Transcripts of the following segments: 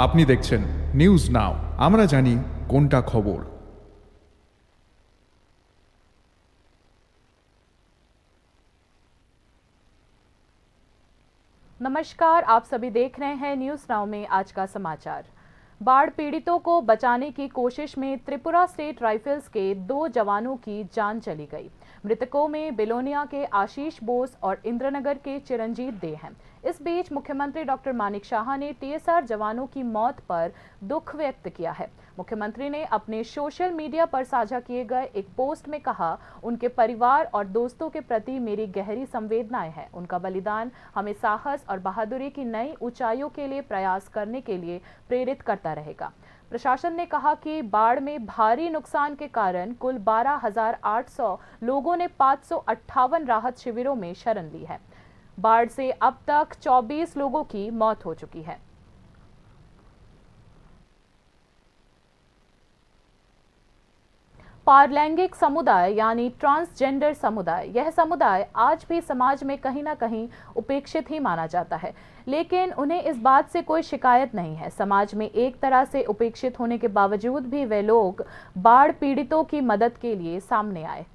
আপনি দেখছেন news now, আমরা জানি কোনটা খবর। नमस्कार, आप सभी देख रहे हैं न्यूज नाउ में आज का समाचार। बाढ़ पीड़ितों को बचाने की कोशिश में त्रिपुरा स्टेट राइफल्स के 2 जवानों की जान चली गई। मृतकों में बिलोनिया के आशीष बोस और इंद्रनगर के चिरंजीत दे हैं। इस बीच मुख्यमंत्री डॉक्टर मानिक शाह ने टीएसआर जवानों की मौत पर दुख व्यक्त किया है। मुख्यमंत्री ने अपने सोशल मीडिया पर साझा किए गए एक पोस्ट में कहा, उनके परिवार और दोस्तों के प्रति मेरी गहरी संवेदनाएं हैं। उनका बलिदान हमें साहस और बहादुरी की नई ऊंचाइयों के लिए प्रयास करने के लिए प्रेरित करता रहेगा। प्रशासन ने कहा कि बाढ़ में भारी नुकसान के कारण कुल 12,800 लोगों ने 558 राहत शिविरों में शरण ली है। बाढ़ से अब तक 24 लोगों की मौत हो चुकी है। पारलैंगिक समुदाय यानी ट्रांसजेंडर समुदाय, यह समुदाय आज भी समाज में कहीं ना कहीं उपेक्षित ही माना जाता है, लेकिन उन्हें इस बात से कोई शिकायत नहीं है। समाज में एक तरह से उपेक्षित होने के बावजूद भी वे लोग बाढ़ पीड़ितों की मदद के लिए सामने आए।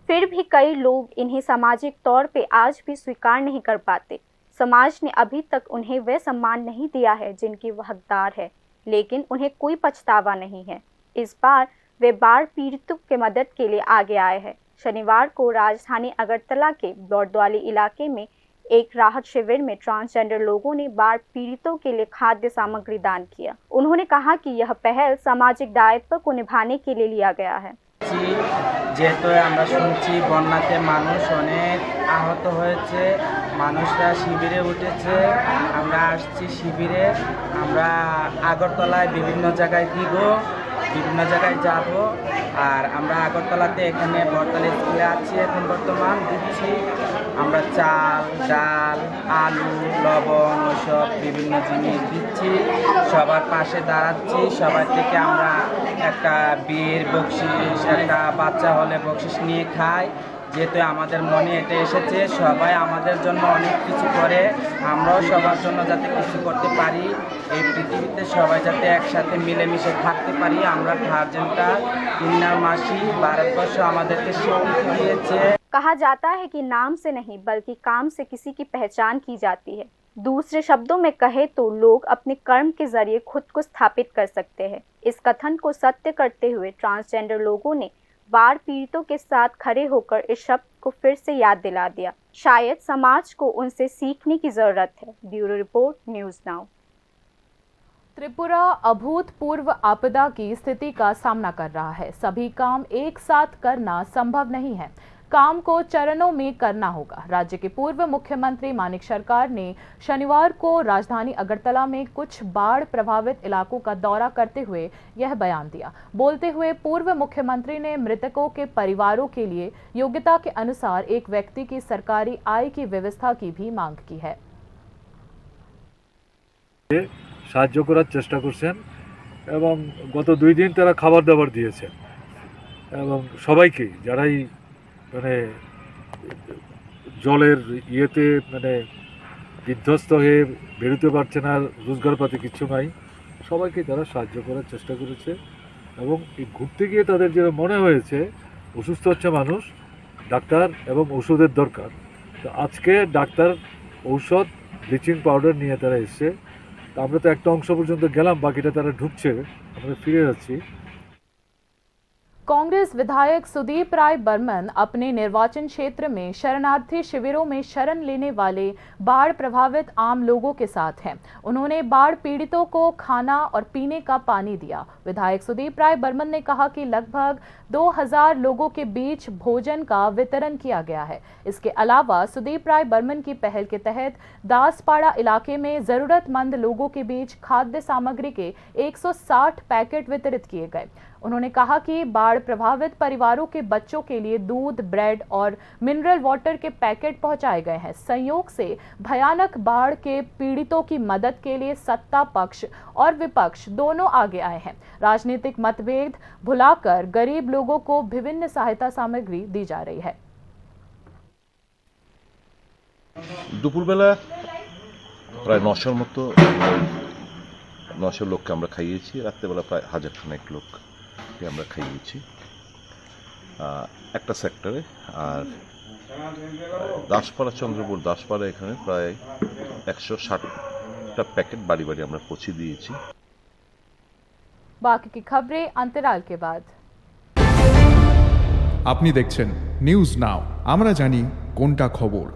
फिर भी कई लोग इन्हें सामाजिक तौर पे आज भी स्वीकार नहीं कर पाते। समाज ने अभी तक उन्हें वह सम्मान नहीं दिया है जिनकी वह हकदार है, लेकिन उन्हें कोई पछतावा नहीं है। इस बार वे बाढ़ पीड़ितों के मदद के लिए आगे आए हैं। शनिवार को राजधानी अगरतला के बौड़दवाली इलाके में एक राहत शिविर में ट्रांसजेंडर लोगों ने बाढ़ पीड़ितों के लिए खाद्य सामग्री दान किया। उन्होंने कहा कि यह पहल सामाजिक दायित्व को निभाने के लिए लिया गया है। যেহেতু আমরা শুনছি বন্যাতে মানুষ অনেক আহত হয়েছে, মানুষরা শিবিরে উঠেছে। আমরা আসছি শিবিরে, আমরা আগরতলায় বিভিন্ন জায়গায় দিব, বিভিন্ন জায়গায় যাব। আর আমরা আগরতলাতে এখানে বড়তলা স্কুলে আছি, এখন বর্তমান দিচ্ছি আমরা চাল, ডাল, আলু, লবণ, ওইসব বিভিন্ন জিনিস দিচ্ছি। সবার পাশে দাঁড়াচ্ছি, সবার থেকে আমরা একটা বীর বকশিস, একটা বাচ্চা হলে বকশিস নিয়ে খাই। যেহেতু আমাদের মনে এটা এসেছে, সবাই আমাদের জন্য অনেক কিছু করে, আমরাও সবার জন্য যাতে কিছু করতে পারি, এই পৃথিবীতে সবাই যাতে একসাথে মিলেমিশে থাকতে পারি। আমরা টার্জেনটা কিন্নার মাসি ভারতবর্ষ আমাদেরকে স্বীকৃতি দিয়েছে। कहा जाता है कि नाम से नहीं बल्कि काम से किसी की पहचान की जाती है। दूसरे शब्दों में कहे तो लोग अपने कर्म के जरिए खुद को स्थापित कर सकते हैं। इस कथन को सत्य करते हुए ट्रांसजेंडर लोगों ने बाढ़ पीड़ितों के साथ खड़े होकर इस शब्द को फिर से याद दिला दिया। शायद समाज को उनसे सीखने की जरूरत है। Bureau report, news now. Tripura अभूतपूर्व आपदा की स्थिति का सामना कर रहा है। सभी काम एक साथ करना संभव नहीं है, काम को चरणों में करना होगा। राज्य के पूर्व मुख्यमंत्री मानिक सरकार ने शनिवार को राजधानी अगरतला में कुछ बाढ़ प्रभावित इलाकों का दौरा करते हुए यह बयान दिया। बोलते हुए पूर्व मुख्यमंत्री ने मृतकों के परिवारों के लिए योग्यता के अनुसार एक व्यक्ति की सरकारी आय की व्यवस्था की भी मांग की है। সাহায্য করার চেষ্টা করছেন এবং গত 2 দিন তারা খাবার দাবার দিয়েছেন এবং সবাইকে যারাই মানে জলের ইয়েতে মানে বিধ্বস্ত হয়ে বেরোতে পারছে না, রোজগার পাতি কিছু নাই, সবাইকে তারা সাহায্য করার চেষ্টা করেছে। এবং এই ঘুরতে গিয়ে তাদের যেটা মনে হয়েছে অসুস্থ হচ্ছে মানুষ, ডাক্তার এবং ওষুধের দরকার। তো আজকে ডাক্তার, ঔষধ, ব্লিচিং পাউডার নিয়ে তারা এসছে। তো আমরা তো একটা অংশ পর্যন্ত গেলাম, বাকিটা তারা ঢুকছে, আমরা ফিরে যাচ্ছি। कांग्रेस विधायक सुदीप राय बर्मन अपने निर्वाचन क्षेत्र में शरणार्थी शिविरों में शरण लेने वाले बाढ़ प्रभावित आम लोगों के साथ हैं। उन्होंने बाढ़ पीड़ितों को खाना और पीने का पानी दिया। विधायक सुदीप राय बर्मन ने कहा कि लगभग 2000 लोगों के बीच भोजन का वितरण किया गया है। इसके अलावा सुदीप राय बर्मन की पहल के तहत दासपाड़ा इलाके में जरूरतमंद लोगों के बीच खाद्य सामग्री के 160 पैकेट वितरित किए गए। उन्होंने कहा कि बाढ़ प्रभावित परिवारों के बच्चों के लिए दूध, ब्रेड और मिनरल वाटर के पैकेट पहुंचाए गए हैं। संयोग से भयानक बाढ़ के पीड़ितों की मदद के लिए सत्ता पक्ष और विपक्ष दोनों आगे आए हैं। राजनीतिक मतभेद भुलाकर गरीब लोगों को विभिन्न सहायता सामग्री दी जा रही है। দুপুরবেলা প্রায় 900 মতো 900 লোককে আমরা খাইয়েছি, রাত্রেবেলা প্রায় 1000 খানেক লোককে আমরা খাইয়েছি একটা সেক্টরে। আর দাসপাড়া, চন্দ্রপুর দাসপাড়া, এখানে প্রায় 160টা প্যাকেট বাড়ি বাড়ি আমরা পৌঁছে দিয়েছি। बाकी की खबरें अंतराल के बाद। আপনি দেখছেন নিউজ নাও, আমরা জানি কোনটা খবর।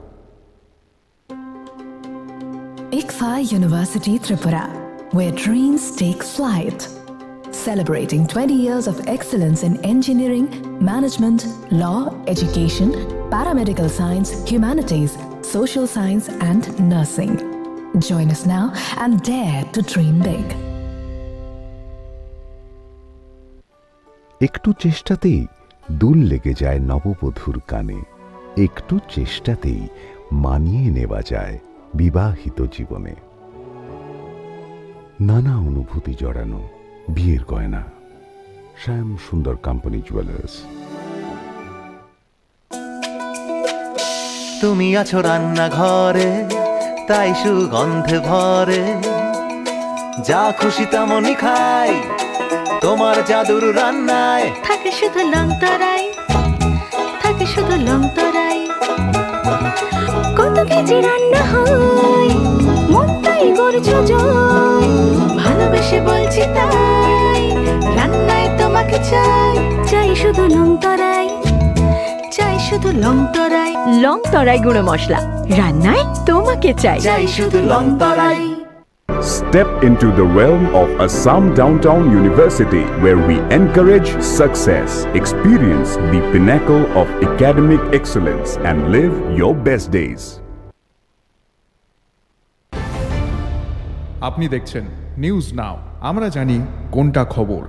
ICFA University Tripura, where dreams take flight. Celebrating 20 years of excellence in engineering, management, law, education, paramedical science, humanities, social science and nursing. Join us now and dare to dream big. একটু চেষ্টাতেই দুল লেগে যায় নববধূর কানে, একটু চেষ্টাতেই মানিয়ে নেওয়া যায় বিবাহিত জীবনে। নানা অনুভূতি জড়ানো বিয়ের গয়না, শ্যাম সুন্দর কোম্পানি জুয়েলার্স। তুমি আছো রান্নাঘরে, তাই সুগন্ধে ভরে, যা খুশি তেমনই খাই তোমার জাদুর রান্নায়। থাকে শুধু লংতরাই, থাকে শুধু লংতরাই, কত কেজি রান্না হয় মন তাই করছো জয়, ভালোবেসে বলছি তাই রান্নায় তোমাকে চাই, চাই শুধু লংতরাই, চাই শুধু লংতরাই, লংতরাই গুঁড়ো মশলা, রান্নায় তোমাকে চাই, চাই শুধু লংতরাই। Step into the realm of Assam Downtown University, where we encourage success, experience the pinnacle of academic excellence, and live your best days. আপনি দেখছেন নিউজ নাও, আমরা জানি কোনটা খবর।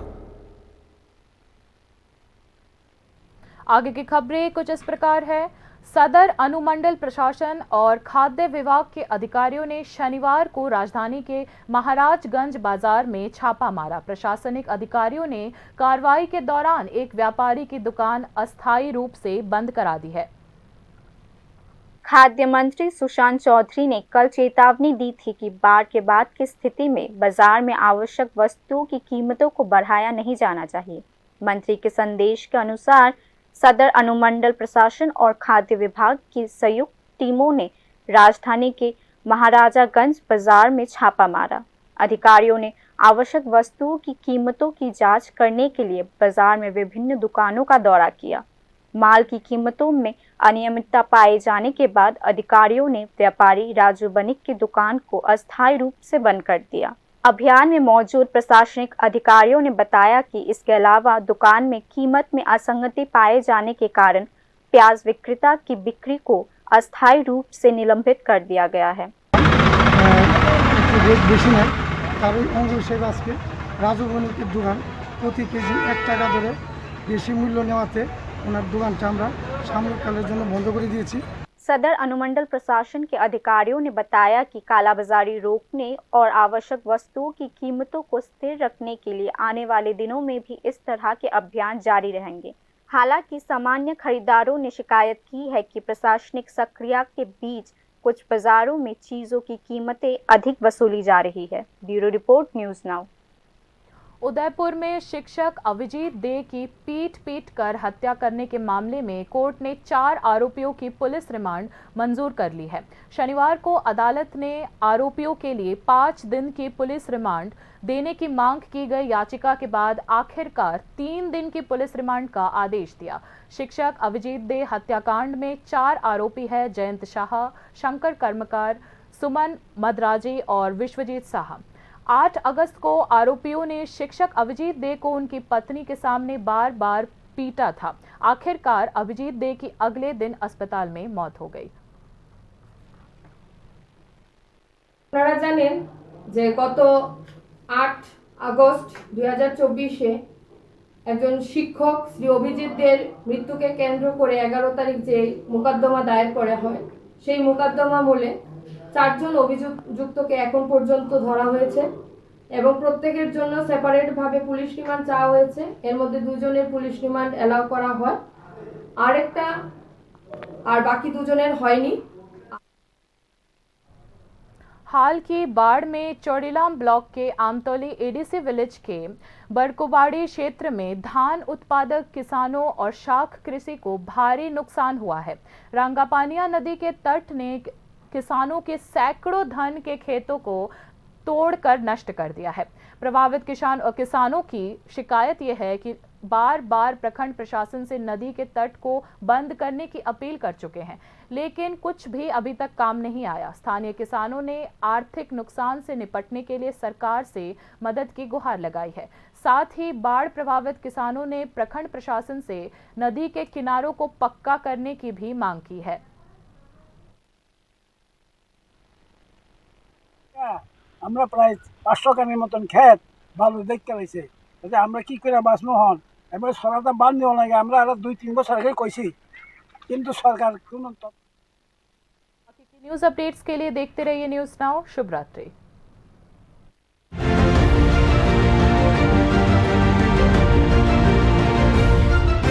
आगे की खबरें कुछ इस प्रकार है। सदर अनुमंडल प्रशासन और खाद्य विभाग के अधिकारियों ने शनिवार को राजधानी के महाराजगंज बाजार में छापा मारा। प्रशासनिक अधिकारियों ने कार्रवाई के दौरान एक व्यापारी की दुकान अस्थायी रूप से बंद करा दी है। खाद्य मंत्री सुशांत चौधरी ने कल चेतावनी दी थी कि बाढ़ के बाद की स्थिति में बाजार में आवश्यक वस्तुओं की कीमतों को बढ़ाया नहीं जाना चाहिए। मंत्री के संदेश के अनुसार सदर अनुमंडल प्रशासन और खाद्य विभाग की संयुक्त टीमों ने राजधानी के महाराजागंज बाजार में छापा मारा। अधिकारियों ने आवश्यक वस्तुओं की कीमतों की जांच करने के लिए बाजार में विभिन्न दुकानों का दौरा किया। माल की कीमतों में अनियमितता पाए जाने के बाद अधिकारियों ने व्यापारी राजू बनिक की दुकान को अस्थायी रूप से बंद कर दिया। अभियान में मौजूद प्रशासनिक अधिकारियों ने बताया कि इसके अलावा दुकान में कीमत में असंगति पाए जाने के कारण प्याज विक्रेता की बिक्री को अस्थायी रूप से निलंबित कर दिया गया है। राजू बनिक की दुकान प्रति केजी 1 টাকা ধরে বেশি মূল্য নেওয়াতে ওনার দোকানটা আমরা সাময়িককালের জন্য বন্ধ করে দিয়েছি। सदर अनुमंडल प्रशासन के अधिकारियों ने बताया कि कालाबाजारी रोकने और आवश्यक वस्तुओं की कीमतों को स्थिर रखने के लिए आने वाले दिनों में भी इस तरह के अभियान जारी रहेंगे। हालांकि सामान्य खरीदारों ने शिकायत की है कि प्रशासनिक सक्रियता के बीच कुछ बाजारों में चीजों की कीमतें अधिक वसूली जा रही है। Bureau report, news now. Udaipur में शिक्षक अभिजीत दे की पीट कर हत्या करने के मामले में कोर्ट ने 4 आरोपियों की पुलिस रिमांड मंजूर कर ली है। शनिवार को अदालत ने आरोपियों के लिए 5 दिन की पुलिस रिमांड देने की मांग की गई याचिका के बाद आखिरकार 3 दिन की पुलिस रिमांड का आदेश दिया। शिक्षक अभिजीत दे हत्याकांड में 4 आरोपी है: जयंत शाह, शंकर कर्मकार, सुमन मदराजे और विश्वजीत शाह। 8 अगस्त को आरोपियों ने शिक्षक अभिजीत दे को उनकी पत्नी के सामने बार बार पीटा था। आखिरकार अभिजीत दे की अगले दिन अस्पताल में मौत हो गई। আপনারা জানেন যে গত 8 আগস্ট 2024 একজন শিক্ষক শ্রী অভিজিৎ দের মৃত্যুকে কেন্দ্র করে 11 তারিখ যে মোকদ্দমা দায়ের করা হয়, সেই মোকদ্দমা মূলে 4 জন অভিযুক্তকে এখন পর্যন্ত ধরা হয়েছে এবং প্রত্যেকের জন্য সেপারেট ভাবে পুলিশ রিমান্ড চাওয়া হয়েছে। এর মধ্যে 2 জনের পুলিশ রিমান্ড এলাও করা হয়, আর বাকি 2 জনের হয়নি। हाल की बाढ़ में चौड़ीलाम ब्लॉक के आमतौली एडीसी विलेज के बरकुबाड़ी क्षेत्र में धान उत्पादक किसानों और शाख कृषि को भारी नुकसान हुआ है। रंगापानिया नदी के तट ने किसानों के सैकड़ों धन के खेतों को तोड़कर नष्ट कर दिया है। प्रभावित किसानों की शिकायत यह है कि बार बार प्रखंड प्रशासन से नदी के तट को बंद करने की अपील कर चुके हैं, लेकिन कुछ भी अभी तक काम नहीं आया। स्थानीय किसानों ने आर्थिक नुकसान से निपटने के लिए सरकार से मदद की गुहार लगाई है। साथ ही बाढ़ प्रभावित किसानों ने प्रखंड प्रशासन से नदी के किनारों को पक्का करने की भी मांग की है। আমরা প্রায় 500 কানের মতন ক্ষেত ভালো দেখতে পাইছে, আমরা কি করে বাঁচবো হন। এবার সরকার বাদ নেওয়া লাগে, আমরা আরো 2-3 বছর আগে কইছি, কিন্তু সরকার কোনো न्यूज अपडेट्स के लिए देखते रहिए न्यूज नाउ। शुभ रात्रि।